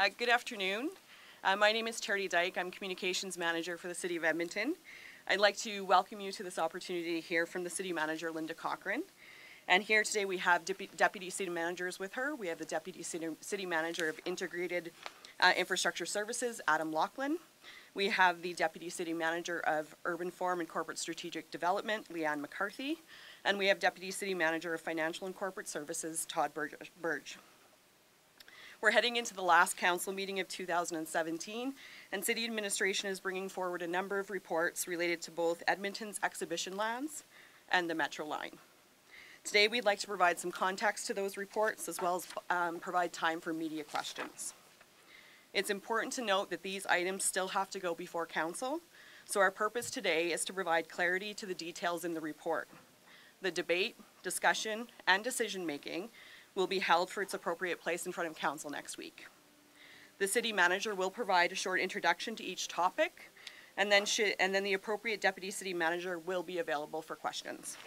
Good afternoon. My name is Charity Dyke. I'm Communications Manager for the City of Edmonton. I'd like to welcome you to this opportunity to hear from the City Manager, Linda Cochran. And here today we have Deputy City Managers with her. We have the Deputy City Manager of Integrated Infrastructure Services, Adam Laughlin. We have the Deputy City Manager of Urban Forum and Corporate Strategic Development, Leanne McCarthy. And we have Deputy City Manager of Financial and Corporate Services, Todd Burge. We're heading into the last council meeting of 2017, and City Administration is bringing forward a number of reports related to both Edmonton's exhibition lands and the Metro line. Today we'd like to provide some context to those reports as well as provide time for media questions. It's important to note that these items still have to go before council, so our purpose today is to provide clarity to the details in the report. The debate, discussion, and decision making will be held for its appropriate place in front of council next week. The City Manager will provide a short introduction to each topic, and then the appropriate Deputy City Manager will be available for questions.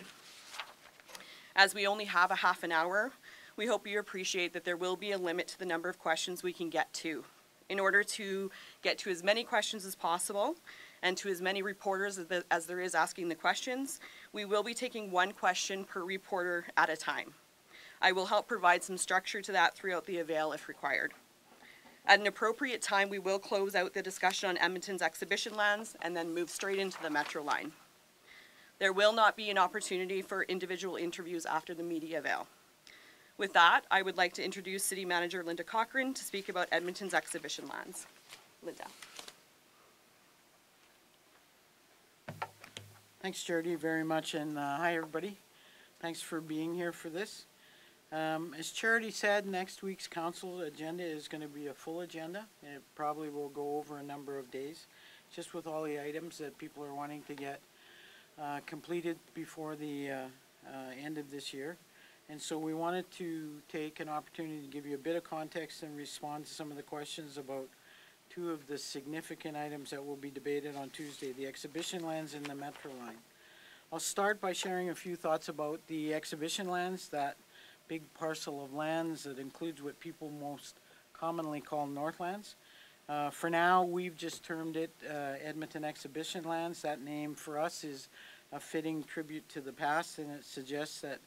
As we only have a half an hour, we hope you appreciate that there will be a limit to the number of questions we can get to. In order to get to as many questions as possible and to as many reporters as there is asking the questions, we will be taking one question per reporter at a time. I will help provide some structure to that throughout the avail if required. At an appropriate time, we will close out the discussion on Edmonton's exhibition lands and then move straight into the Metro line. There will not be an opportunity for individual interviews after the media avail. With that, I would like to introduce City Manager Linda Cochran to speak about Edmonton's exhibition lands. Linda. Thanks, Charity, very much, and hi, everybody. Thanks for being here for this. As Charity said, next week's council agenda is going to be a full agenda. It probably will go over a number of days, just with all the items that people are wanting to get completed before the end of this year. And so we wanted to take an opportunity to give you a bit of context and respond to some of the questions about two of the significant items that will be debated on Tuesday, the exhibition lands and the Metro line. I'll start by sharing a few thoughts about the exhibition lands, that big parcel of lands that includes what people most commonly call Northlands. For now, we've just termed it Edmonton Exhibition Lands. That name for us is a fitting tribute to the past, and it suggests that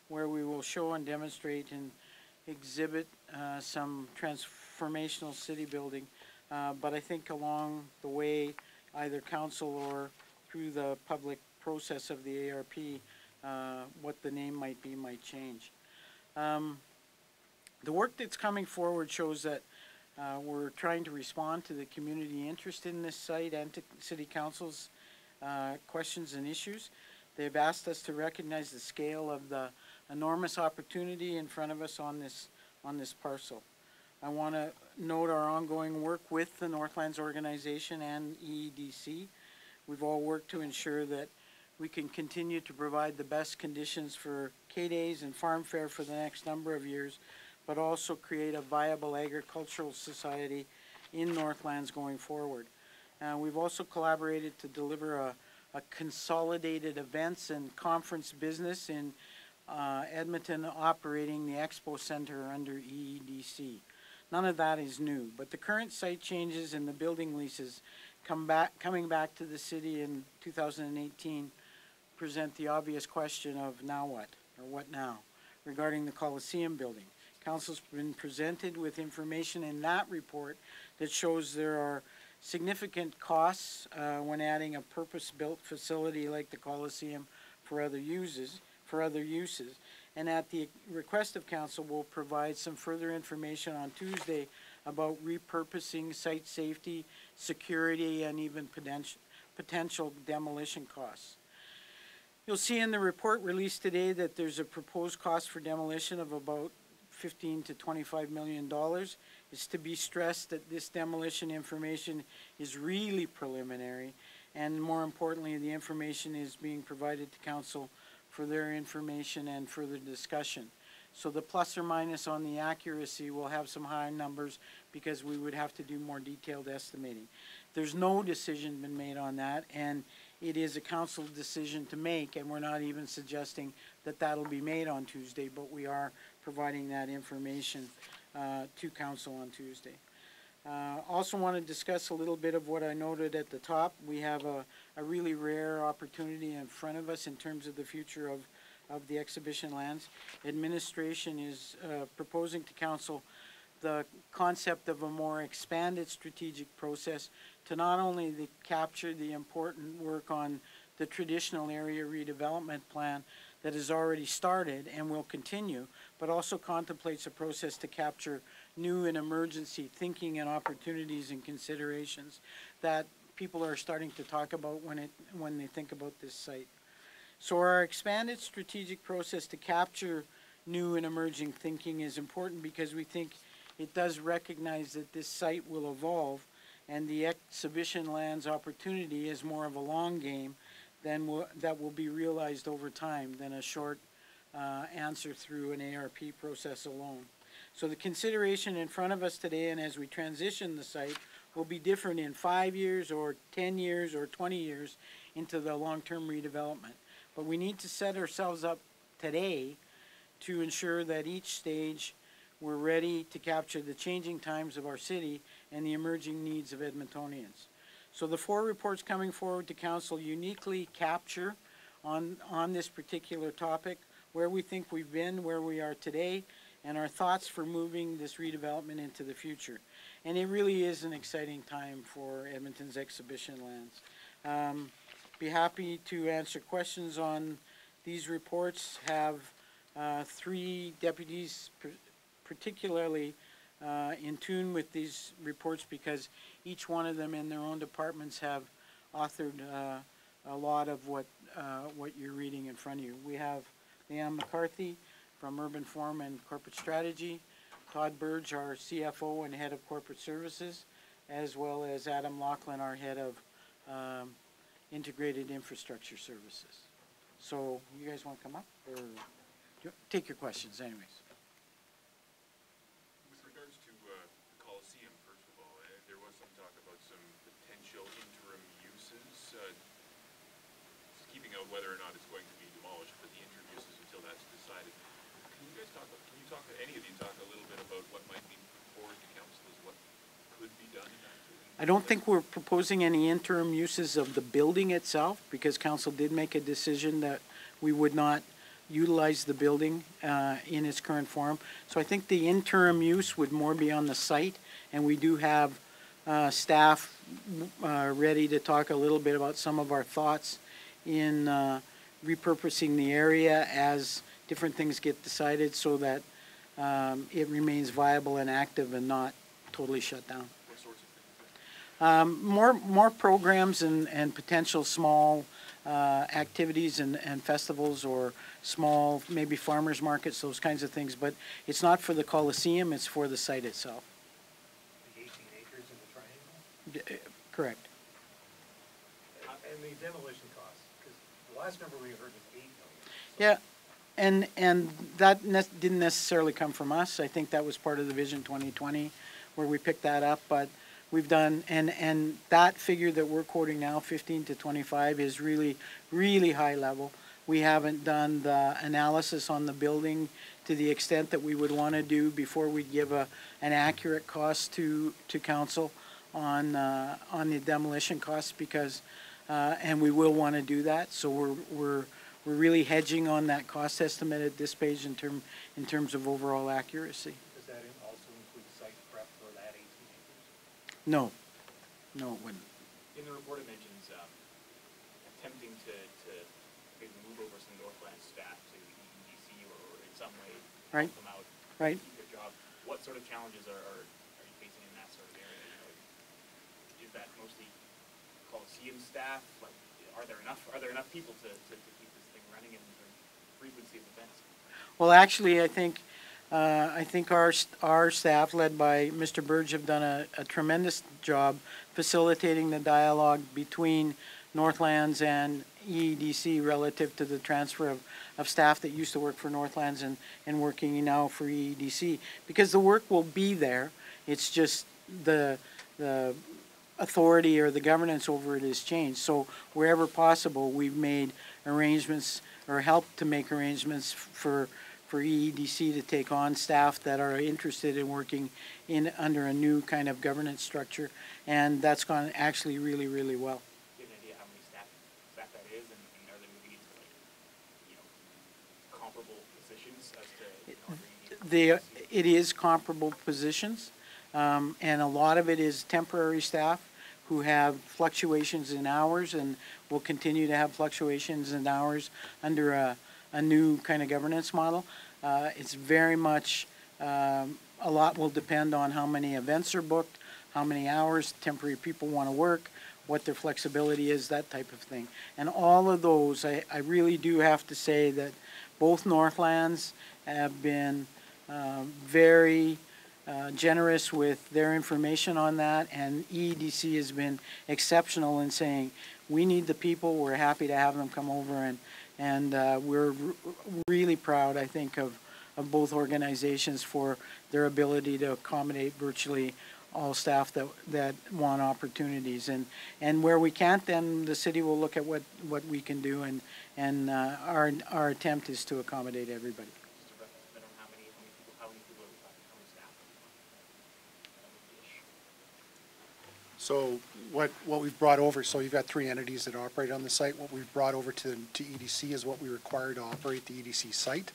where we will show and demonstrate and exhibit some transformational city building, but I think along the way, either council or through the public process of the ARP, what the name might be might change. The work that's coming forward shows that we're trying to respond to the community interest in this site and to City Council's questions and issues. They've asked us to recognize the scale of the enormous opportunity in front of us on this parcel. I want to note our ongoing work with the Northlands organization and EEDC. We've all worked to ensure that we can continue to provide the best conditions for K-Days and farm fare for the next number of years, but also create a viable agricultural society in Northlands going forward. We've also collaborated to deliver a consolidated events and conference business in Edmonton, operating the Expo Center under EEDC. None of that is new, but the current site changes and the building leases coming back to the city in 2018 present the obvious question of now what, or what now, regarding the Coliseum building. Council's been presented with information in that report that shows there are significant costs when adding a purpose-built facility like the Coliseum for other uses, and at the request of Council, we'll provide some further information on Tuesday about repurposing, site safety, security, and even potential demolition costs. You'll see in the report released today that there's a proposed cost for demolition of about $15 to $25 million. It's to be stressed that this demolition information is really preliminary, and more importantly, the information is being provided to Council for their information and further discussion. So the plus or minus on the accuracy will have some high numbers because we would have to do more detailed estimating. There's no decision been made on that, and it is a council decision to make, and we're not even suggesting that that'll be made on Tuesday, but we are providing that information to council on Tuesday. Also want to discuss a little bit of what I noted at the top. We have a really rare opportunity in front of us in terms of the future of the exhibition lands. Administration is proposing to Council the concept of a more expanded strategic process to not only capture the important work on the traditional area redevelopment plan that has already started and will continue, but also contemplates a process to capture new and emergency thinking and opportunities and considerations that people are starting to talk about when they think about this site. So our expanded strategic process to capture new and emerging thinking is important because we think it does recognize that this site will evolve and the exhibition lands opportunity is more of a long game that will be realized over time than a short answer through an ARP process alone. So the consideration in front of us today and as we transition the site will be different in 5 years or 10 years or 20 years into the long-term redevelopment. But we need to set ourselves up today to ensure that each stage we're ready to capture the changing times of our city and the emerging needs of Edmontonians. So the 4 reports coming forward to Council uniquely capture on this particular topic where we think we've been, where we are today, and our thoughts for moving this redevelopment into the future. And it really is an exciting time for Edmonton's exhibition lands. Be happy to answer questions on these reports. Have 3 deputies particularly in tune with these reports because each one of them in their own departments have authored a lot of what you're reading in front of you. We have Leanne McCarthy from Urban Forum and Corporate Strategy, Todd Burge, our CFO and Head of Corporate Services, as well as Adam Laughlin, our Head of Integrated Infrastructure Services. So you guys want to come up or take your questions anyways? With regards to the Coliseum, first of all, there was some talk about some potential interim uses, keeping out whether or not it's going to be demolished, but the interim uses until that's decided. Any of you talk a little bit about what might be proposed to Council as what could be done in that? I don't think we're proposing any interim uses of the building itself because Council did make a decision that we would not utilize the building in its current form. So I think the interim use would more be on the site, and we do have staff ready to talk a little bit about some of our thoughts in repurposing the area as different things get decided so that it remains viable and active and not totally shut down. What sorts of things? More programs and potential small activities and festivals or small maybe farmers markets, those kinds of things. But it's not for the Coliseum, it's for the site itself. The 18 acres in the triangle? Correct. And the demolition costs, because the last number we heard was $8 million. So Yeah. And that didn't necessarily come from us. I think that was part of the Vision 2020 where we picked that up. But we've done, and that figure that we're quoting now, 15 to 25, is really, really high level. We haven't done the analysis on the building to the extent that we would want to do before we give an accurate cost to Council on the demolition costs because, and we will want to do that. So we're really hedging on that cost estimate at this page in terms of overall accuracy. does that also include site prep for that 18 acres? No, it wouldn't. In the report, it mentions attempting to maybe move over some Northland staff to EDC or in some way Right. help them out. Right. Keep their job. What sort of challenges are you facing in that sort of area? You know, is that mostly Coliseum staff? Like, are there enough people to keep this thing running and the frequency of events? Well, actually, I think our staff, led by Mr. Burge, have done a tremendous job facilitating the dialogue between Northlands and EEDC relative to the transfer of staff that used to work for Northlands and working now for EEDC. Because the work will be there, it's just the authority or the governance over it has changed. So wherever possible, we've made arrangements or helped to make arrangements for for EEDC to take on staff that are interested in working under a new kind of governance structure, and that's gone actually really, really well. Do you have an idea how many staff that is, and are they moving into like, you know, comparable positions as to, It is comparable positions, and a lot of it is temporary staff who have fluctuations in hours and will continue to have fluctuations in hours under a new kind of governance model. It's very much, a lot will depend on how many events are booked, how many hours temporary people want to work, what their flexibility is, that type of thing. And all of those, I really do have to say that both Northlands have been very generous with their information on that, and EEDC has been exceptional in saying, we need the people, we're happy to have them come over, and we're really proud, I think, of both organizations for their ability to accommodate virtually all staff that want opportunities. And where we can't, then the city will look at what we can do, and our attempt is to accommodate everybody. how many people are we talking, how many staff? So what we've brought over, so you've got 3 entities that operate on the site. What we've brought over to EDC is what we require to operate the EDC site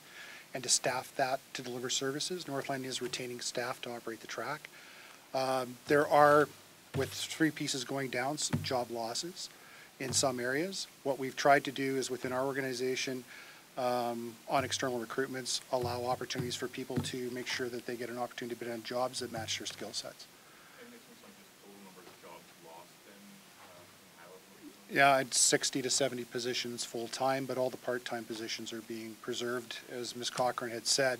and to staff that to deliver services. Northland is retaining staff to operate the track. There are, with 3 pieces going down, some job losses in some areas. What we've tried to do is within our organization, on external recruitments, allow opportunities for people to make sure that they get an opportunity to be on jobs that match their skill sets. And this was like just total number of jobs lost then, Yeah, it's 60 to 70 positions full-time, but all the part-time positions are being preserved. As Ms. Cochran had said,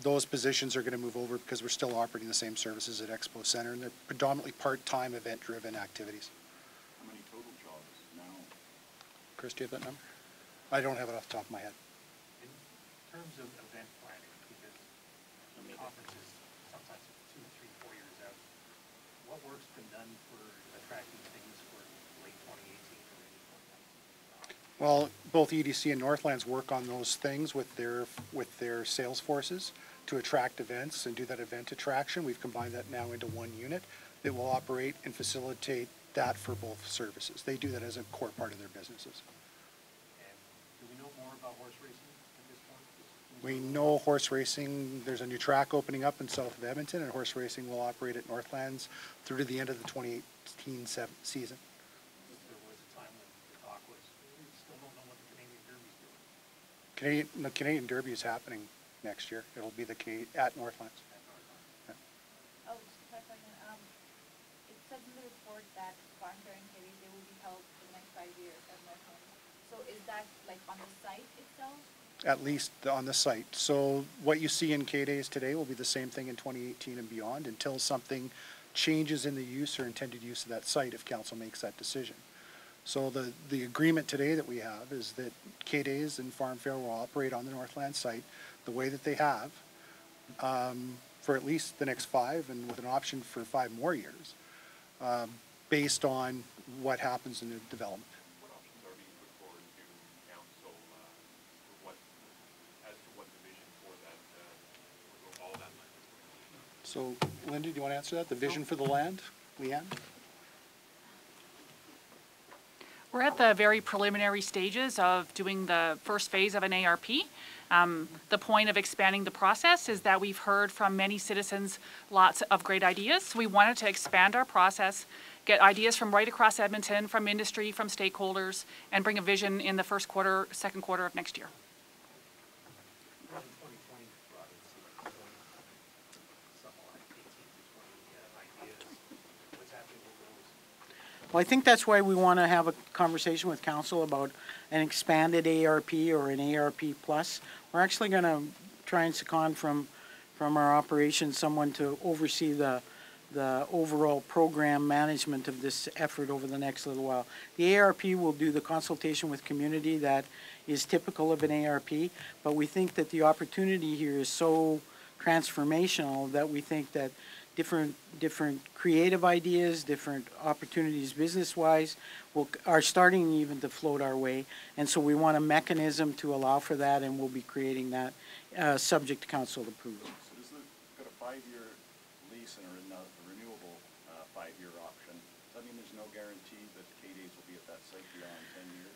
those positions are going to move over because we're still operating the same services at Expo Center, and they're predominantly part-time event-driven activities. How many total jobs now? Chris, do you have that number? I don't have it off the top of my head. In terms of event planning, because some conferences sometimes 2, 3, 4 years out, what work's been done for attracting things for late 2018 or maybe 2019? Well, both EDC and Northlands work on those things with their sales forces to attract events and do that event attraction. We've combined that now into one unit that will operate and facilitate that for both services. They do that as a core part of their businesses. Do we know more about horse racing at this point? We know horse racing, there's a new track opening up in south of Edmonton, and horse racing will operate at Northlands through to the end of the 2018 season. There was a time when the talk was, we still don't know what the Canadian Derby's doing. The Canadian Derby is happening next year. It'll be at Northlands. Yeah. Oh, just a question. It says in the report that barn fair and Katie, they will be held for the next 5 years at Northland. So is that like on the site itself? At least on the site. So what you see in K-Days today will be the same thing in 2018 and beyond until something changes in the use or intended use of that site if council makes that decision. So the agreement today that we have is that K-Days and Farm Fair will operate on the Northland site the way that they have for at least the next 5 and with an option for 5 more years based on what happens in the development. What options are being put forward to council, as to what the vision for that, for all that land is going to be? So Linda, do you want to answer that? The vision for the land, Leanne? We're at the very preliminary stages of doing the first phase of an ARP. The point of expanding the process is that we've heard from many citizens lots of great ideas. We wanted to expand our process, get ideas from right across Edmonton, from industry, from stakeholders, and bring a vision in the first quarter, second quarter of next year. 2020 brought in something like 18 to 20 ideas. What's happening with those? Well, I think that's why we want to have a conversation with council about an expanded ARP or an ARP plus. We're actually going to try and second from our operations someone to oversee the overall program management of this effort over the next little while. The ARP will do the consultation with community that is typical of an ARP, but we think that the opportunity here is so transformational that we think that different creative ideas, different opportunities business-wise are starting even to float our way. And so we want a mechanism to allow for that, and we'll be creating that subject to council approval. So this has got a 5-year lease and a renewable 5-year option. Does that mean there's no guarantee that K-Days will be at that site beyond 10 years?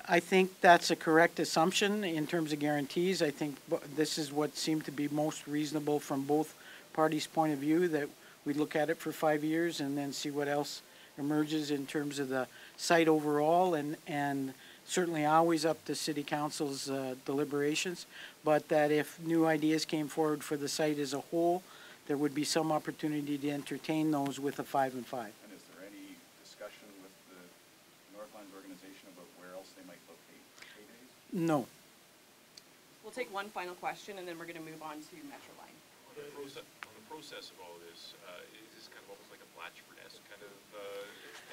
I think that's a correct assumption in terms of guarantees. I think this is what seemed to be most reasonable from both parties' point of view, that we look at it for 5 years and then see what else emerges in terms of the site overall, and certainly always up to City Council's deliberations, but that if new ideas came forward for the site as a whole, there would be some opportunity to entertain those with a 5 and 5. And is there any discussion with the Northlands organization about where else they might locate K-Days? No. We'll take one final question, and then we're going to move on to Metroline. On the process of all of this, is this kind of almost like a Blatchford-esque kind of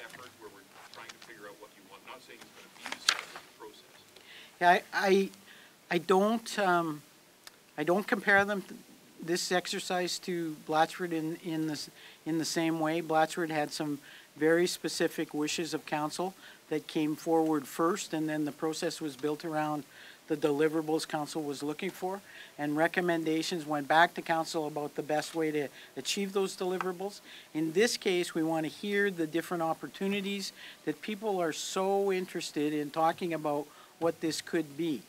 effort where we're trying to figure out what you want? Not saying it's going to be the same, but the process. Yeah, I don't compare them this exercise to Blatchford in the same way. Blatchford had some very specific wishes of council that came forward first, and then the process was built around the deliverables council was looking for, and recommendations went back to council about the best way to achieve those deliverables. In this case, we want to hear the different opportunities that people are so interested in talking about what this could be.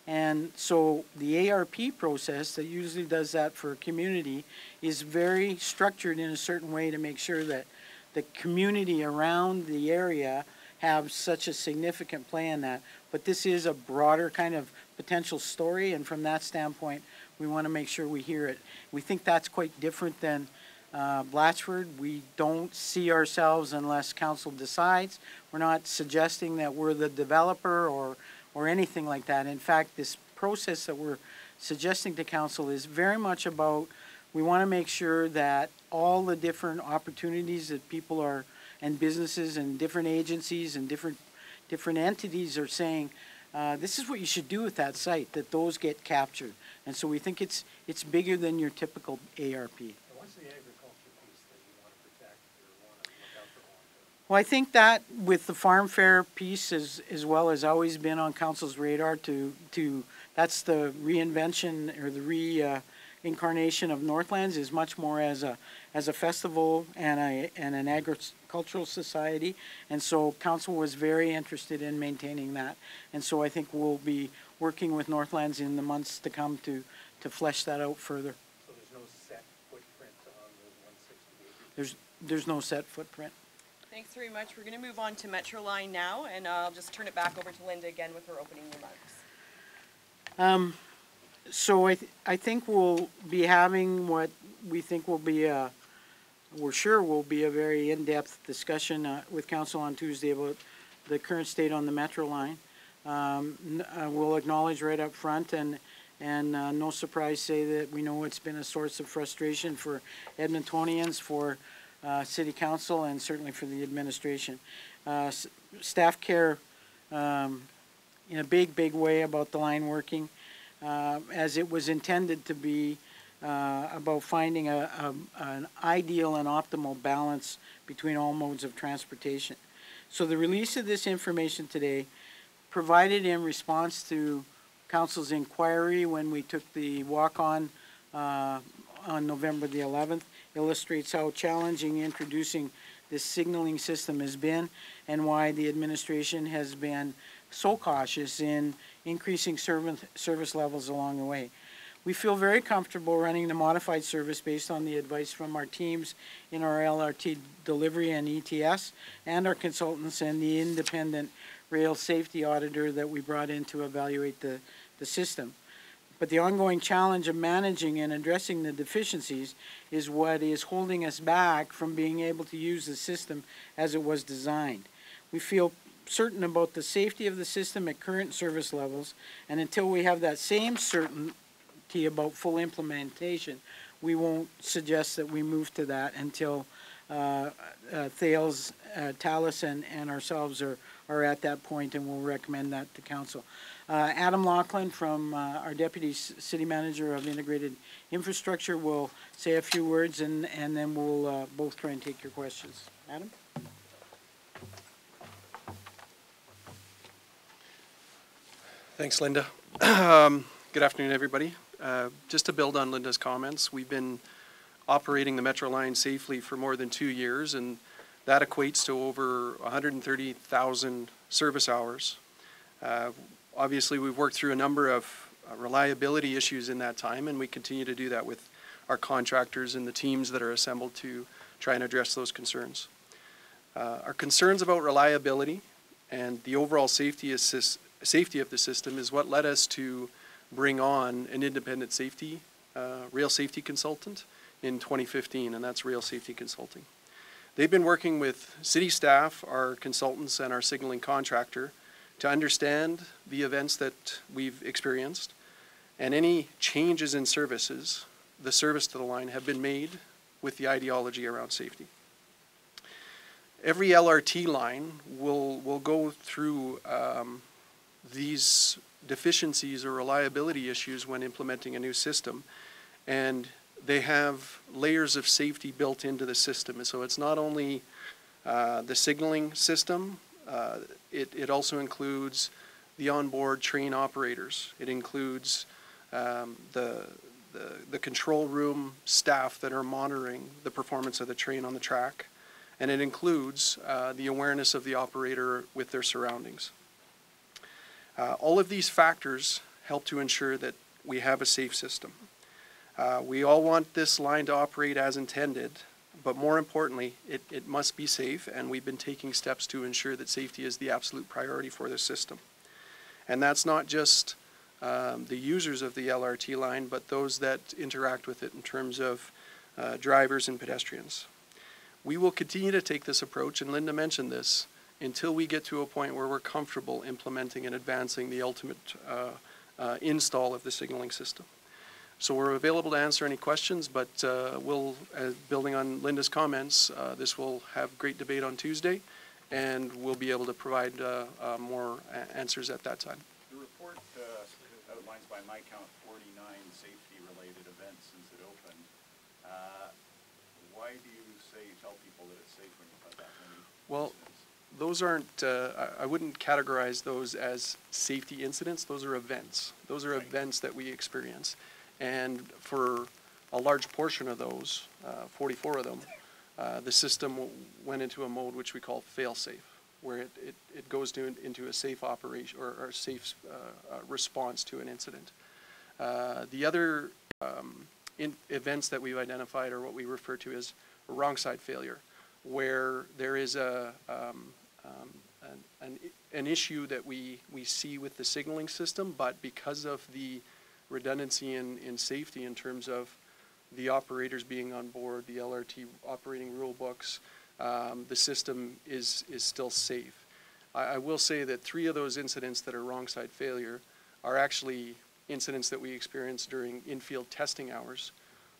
And so the ARP process that usually does that for a community is very structured in a certain way to make sure that the community around the area have such a significant play in that. But this is a broader kind of potential story, and from that standpoint, we want to make sure we hear it. We think that's quite different than Blatchford. We don't see ourselves unless council decides. We're not suggesting that we're the developer or anything like that. In fact, this process that we're suggesting to council is very much about, we want to make sure that all the different opportunities that people are, and businesses and different agencies and different entities are saying, this is what you should do with that site, that those get captured. And so we think it's bigger than your typical ARP. And what's the agriculture piece that you want to protect or want to look out for long term? Well, I think that with the farm fair piece as well has always been on council's radar to that's the reinvention or the reincarnation of Northlands, is much more as a festival and an agricultural society, and so council was very interested in maintaining that, and so I think we'll be working with Northlands in the months to come to flesh that out further. So there's no set footprint on the 160 acres? There's no set footprint. Thanks very much. We're going to move on to Metroline now, and I'll just turn it back over to Linda again with her opening remarks. So I think we'll be having what we think will be we're sure will be a very in-depth discussion with council on Tuesday about the current state on the Metro line. We'll acknowledge right up front and no surprise say that we know it's been a source of frustration for Edmontonians, for City Council, and certainly for the administration. Staff care in a big way about the line working, as it was intended to be about finding an ideal and optimal balance between all modes of transportation. So the release of this information today, provided in response to Council's inquiry when we took the walk-on on November the 11th, illustrates how challenging introducing this signaling system has been and why the administration has been so cautious in increasing service levels along the way. We feel very comfortable running the modified service based on the advice from our teams in our LRT delivery and ETS and our consultants and the independent rail safety auditor that we brought in to evaluate the system. But the ongoing challenge of managing and addressing the deficiencies is what is holding us back from being able to use the system as it was designed. We feel certain about the safety of the system at current service levels, and until we have that same certainty about full implementation, we won't suggest that we move to that until Thales, Thales and ourselves are are at that point, and we'll recommend that to council. Adam Laughlin from our Deputy City Manager of Integrated Infrastructure will say a few words, and then we'll both try and take your questions. Adam? Thanks, Linda. Good afternoon, everybody. Just to build on Linda's comments, we've been operating the Metro line safely for more than 2 years, and that equates to over 130,000 service hours. Obviously, we've worked through a number of reliability issues in that time, and we continue to do that with our contractors and the teams that are assembled to try and address those concerns. Our concerns about reliability and the overall safety of the system is what led us to bring on an independent rail safety consultant in 2015, and that's Rail Safety Consulting. They've been working with city staff, our consultants, and our signaling contractor to understand the events that we've experienced, and any changes in services, the service to the line, have been made with the ideology around safety. Every LRT line will go through these deficiencies or reliability issues when implementing a new system, and they have layers of safety built into the system. So it's not only the signaling system, it also includes the onboard train operators. It includes the control room staff that are monitoring the performance of the train on the track, and it includes the awareness of the operator with their surroundings. All of these factors help to ensure that we have a safe system. We all want this line to operate as intended, but more importantly, it must be safe, and we've been taking steps to ensure that safety is the absolute priority for this system. And that's not just the users of the LRT line, but those that interact with it in terms of drivers and pedestrians. We will continue to take this approach, and Linda mentioned this, until we get to a point where we're comfortable implementing and advancing the ultimate install of the signaling system. So we're available to answer any questions, but building on Linda's comments, this will have great debate on Tuesday, and we'll be able to provide more answers at that time. The report outlines, by my count, 49 safety-related events since it opened. Why do you tell people that it's safe when you've had that many incidents? Those aren't, I wouldn't categorize those as safety incidents. Those are events. Those are events that we experience. And for a large portion of those, 44 of them, the system went into a mode which we call fail-safe, where it goes into a safe operation or a safe response to an incident. The other events that we've identified are what we refer to as wrong side failure, where there is an issue that we see with the signaling system, but because of the redundancy in safety in terms of the operators being on board, the LRT operating rule books, the system is still safe. I will say that 3 of those incidents that are wrong side failure are actually incidents that we experienced during in-field testing hours,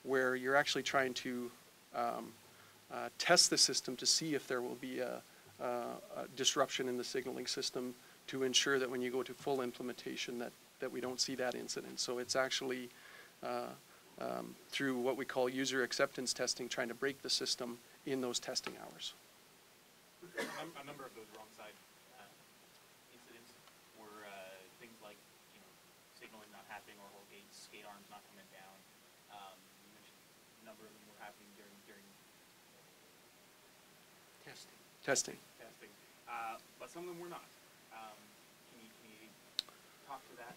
where you're actually trying to test the system to see if there will be a disruption in the signaling system to ensure that when you go to full implementation that we don't see that incident. So it's actually through what we call user acceptance testing, trying to break the system in those testing hours. A number of those wrong side incidents were things like, signaling not happening or gates, skate arms not coming down. You mentioned a number of them were happening during Testing. But some of them were not. Can you talk to that?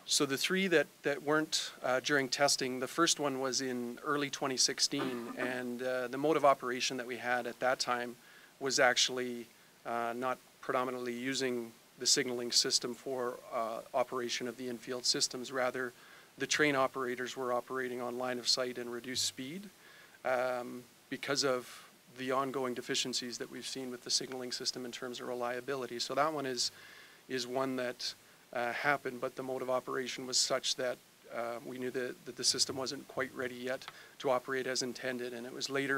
So the 3 that weren't during testing, the first one was in early 2016, and the mode of operation that we had at that time was actually not predominantly using the signaling system for operation of the infield systems. Rather, the train operators were operating on line of sight and reduced speed because of the ongoing deficiencies that we've seen with the signaling system in terms of reliability. So that one is one that happened, but the mode of operation was such that we knew that the system wasn't quite ready yet to operate as intended, and it was later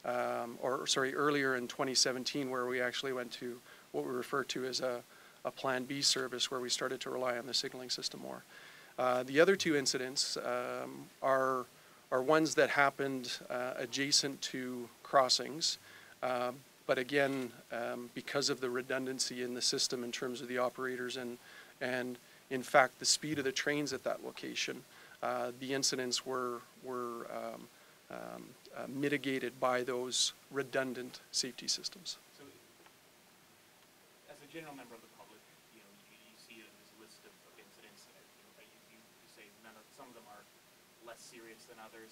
earlier in 2017 where we actually went to what we refer to as a Plan B service, where we started to rely on the signaling system more. The other two incidents are ones that happened adjacent to crossings, but again, because of the redundancy in the system in terms of the operators and in fact the speed of the trains at that location, the incidents were mitigated by those redundant safety systems. So, as a general member of the public, you know, you see this list of incidents, you say some of them are less serious than others.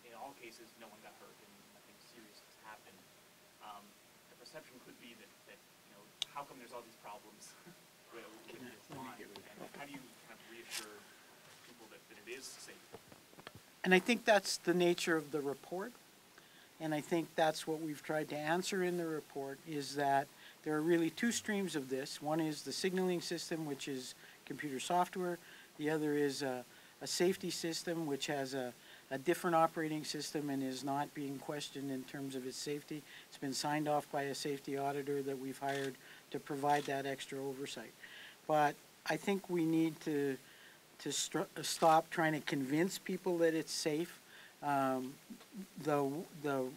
In all cases, no one got hurt and nothing serious has happened. The perception could be that you know, how come there's all these problems with this line, and how do you kind of reassure people that it is safe? And I think that's the nature of the report, and I think that's what we've tried to answer in the report, is that there are really two streams of this. One is the signaling system, which is computer software. The other is a safety system, which has a different operating system and is not being questioned in terms of its safety. It's been signed off by a safety auditor that we've hired to provide that extra oversight. But I think we need to stop trying to convince people that it's safe. The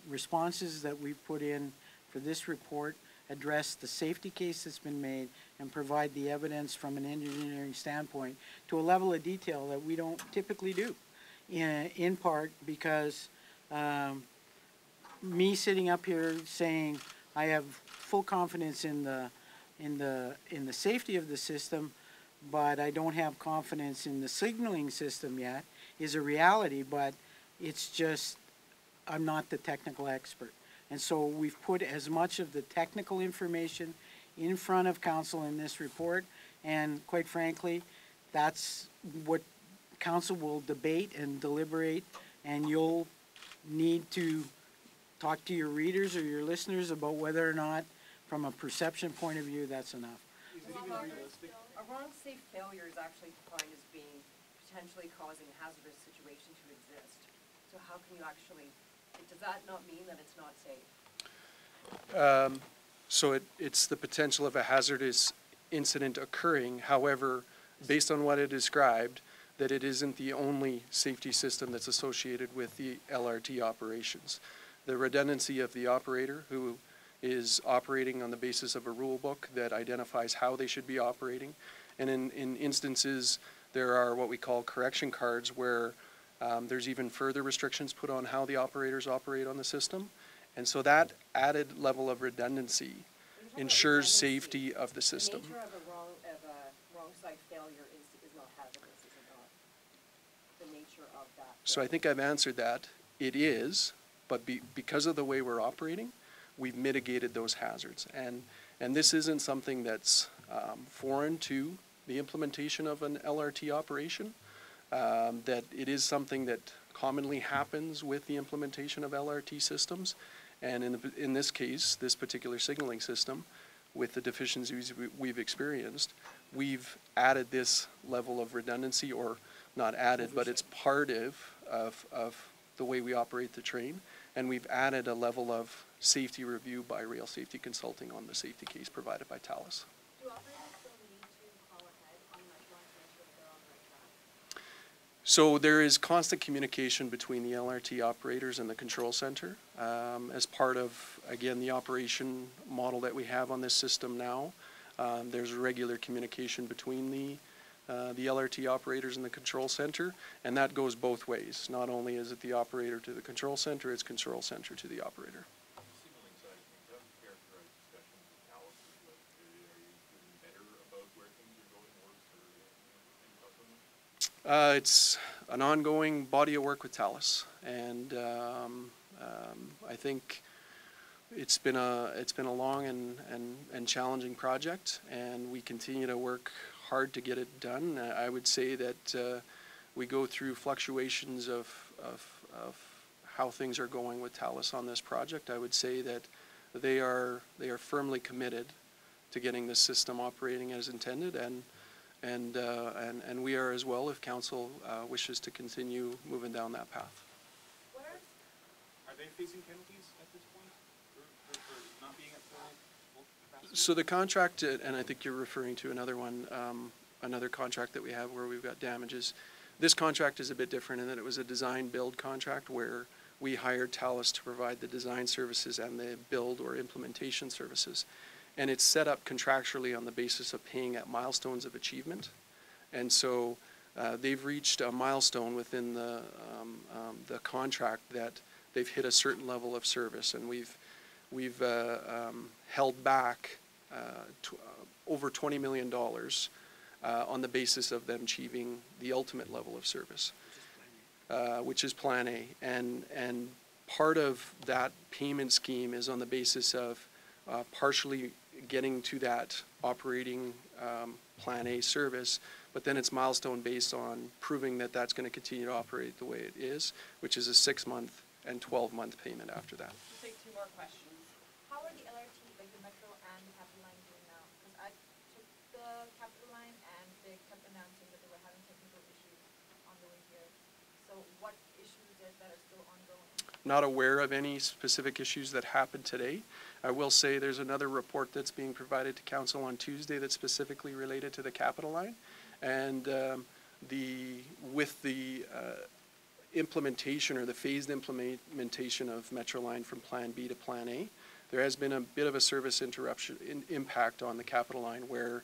responses that we've put in for this report address the safety case that's been made and provide the evidence from an engineering standpoint to a level of detail that we don't typically do. In part because me sitting up here saying I have full confidence in the safety of the system, but I don't have confidence in the signaling system yet, is a reality, but it's just, I'm not the technical expert. And so we've put as much of the technical information in front of council in this report, and quite frankly, that's what council will debate and deliberate, and you'll need to talk to your readers or your listeners about whether or not, from a perception point of view, that's enough. Is it even realistic? A wrong safe failure is actually defined as being potentially causing a hazardous situation to exist. So how can you actually, does that not mean that it's not safe? So it's the potential of a hazardous incident occurring. However, based on what it described, that it isn't the only safety system that's associated with the LRT operations. The redundancy of the operator, who is operating on the basis of a rule book that identifies how they should be operating. And in instances, there are what we call correction cards where there's even further restrictions put on how the operators operate on the system. And so that added level of redundancy ensures safety of the system. The nature of a wrong site failure is not hazardous, is it not? The nature of that. So I think I've answered that. It is, but because of the way we're operating, we've mitigated those hazards. And this isn't something that's foreign to the implementation of an LRT operation, that it is something that commonly happens with the implementation of LRT systems. And in this case, this particular signaling system, with the deficiencies we've experienced, we've added this level of redundancy, or not added, but it's part of the way we operate the train. And we've added a level of safety review by Rail Safety Consulting on the safety case provided by Thales. Do operators still need to call ahead on Metro Line to make sure that they're on the right track? So there is constant communication between the LRT operators and the control center as part of, again, the operation model that we have on this system now. There's regular communication between the LRT operators and the control center, and that goes both ways. Not only is it the operator to the control center, it's control center to the operator. Signaling side of things, how do you characterize discussions with Thales? Are you feeling better about where things are going, worse, or any thoughts on that? It's an ongoing body of work with Thales, and I think it's been a long and challenging project, and we continue to work hard to get it done. I would say that we go through fluctuations of how things are going with Thales on this project. I would say that they are firmly committed to getting this system operating as intended, and we are as well if council wishes to continue moving down that path. Are they facing penalties at this point for not being at full capacity? So the contract, and I think you're referring to another one, another contract that we have where we've got damages. This contract is a bit different in that it was a design-build contract where we hired Talus to provide the design services and the build or implementation services. And it's set up contractually on the basis of paying at milestones of achievement. And so they've reached a milestone within the contract that they've hit a certain level of service, and we've held back over $20 million on the basis of them achieving the ultimate level of service, which is Plan A. And part of that payment scheme is on the basis of partially getting to that operating Plan A service, but then it's milestone based on proving that that's going to continue to operate the way it is, which is a 6-month and 12-month payment after that. We'll take 2 more questions. How are the LRT, like the Metro and the Capital Line doing now? Because I took the Capital Line and they kept announcing that they were having technical issues on the way here. So what issues that are still ongoing? Not aware of any specific issues that happened today. I will say there's another report that's being provided to council on Tuesday that's specifically related to the Capital Line. And with the implementation or the phased implementation of Metroline from Plan B to Plan A, there has been a bit of a service interruption impact on the Capital Line where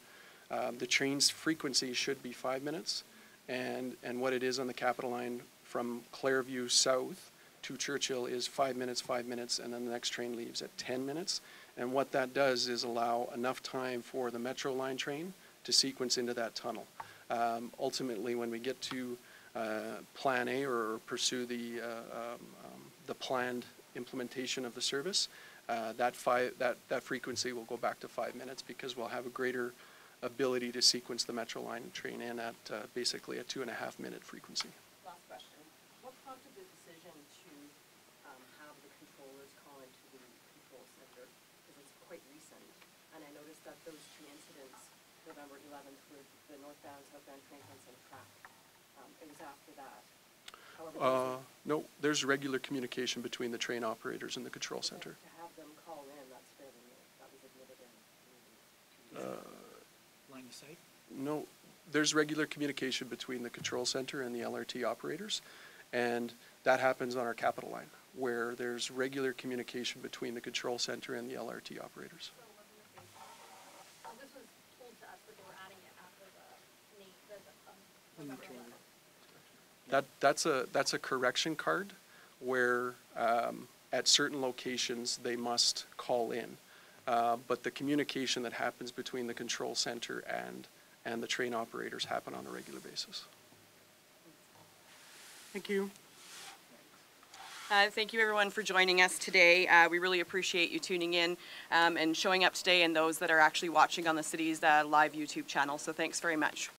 the train's frequency should be 5 minutes, and what it is on the Capital Line from Clairview south to Churchill is 5 minutes, 5 minutes, and then the next train leaves at 10 minutes. And what that does is allow enough time for the Metro Line train to sequence into that tunnel. Ultimately, when we get to Plan A or pursue the planned implementation of the service, that frequency will go back to 5 minutes because we'll have a greater ability to sequence the Metro Line train in at basically a 2.5-minute frequency. Last question. What prompted the decision to have the controllers call into the control center? Because it's quite recent. And I noticed that those 2 incidents, November 11th, were the northbound, southbound trains on some track. It was after that. However, no, there's regular communication between the train operators and the control center. to have them call in, that's fairly new. That was admitted in Line of sight? No, there's regular communication between the control center and the LRT operators, and that happens on our Capital Line, where there's regular communication between the control center and the LRT operators. So this was told to us that they were adding it after the November 11th. That's a correction card where at certain locations they must call in. But the communication that happens between the control center and the train operators happen on a regular basis. Thank you. Thank you everyone for joining us today. We really appreciate you tuning in and showing up today, and those that are actually watching on the city's live YouTube channel. So thanks very much.